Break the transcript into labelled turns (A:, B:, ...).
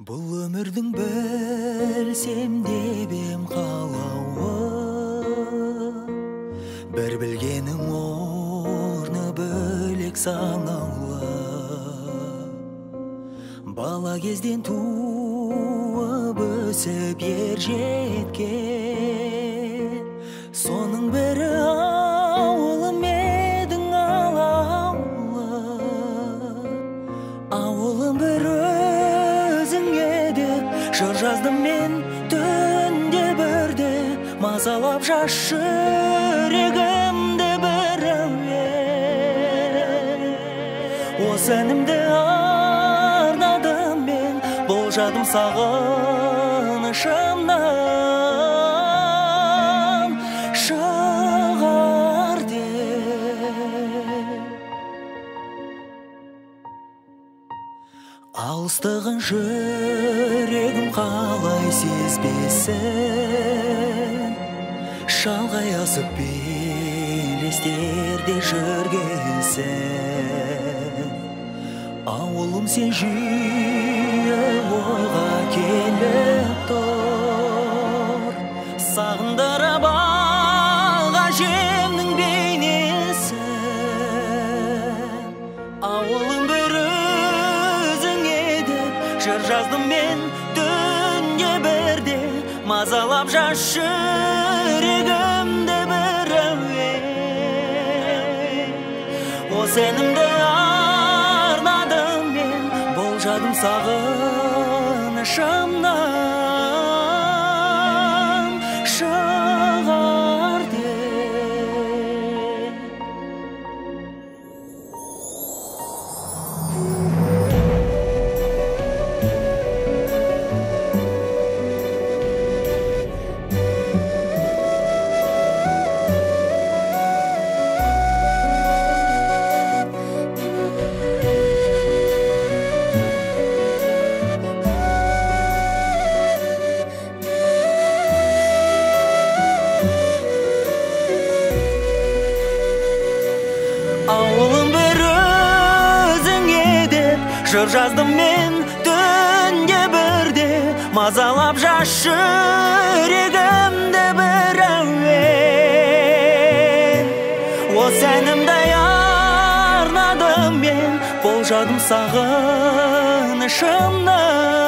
A: Бұл өмірдің білсем дебем қалауы, бір білгенің орны бөлек санаулы. Бала кезден туып өсіп ер жеткен, соның бірі ауылым едің алаулы. Ауылым бір өзің едіп жыр жаздым мен түнде бірде, мазалап жас жүрегімді бір әуен. Осы әнімді арнадым мен, болжадым сағынышымнан шығар деп. Алыстығын жүрегім қалай сезбесін, шалғай асып белестерде жүргенсің. Ауылым сен жиі ойға келіп тұр, сағындырып аға жемнің бейнесін. Ауылым бір өзің едіп жыр жаздым мен түнде бірде, мазалап жас жүрегімді бір әуен. Осы әнімді арнадым мен, болжадым сағынышымнан шығар деп. Ауылым бір өзің едіп жыр жаздым мен түнде бірде, мазалап жас жүрегімді бір әуен. Осы әнімді арнадым мен, болжадым сағынышымнан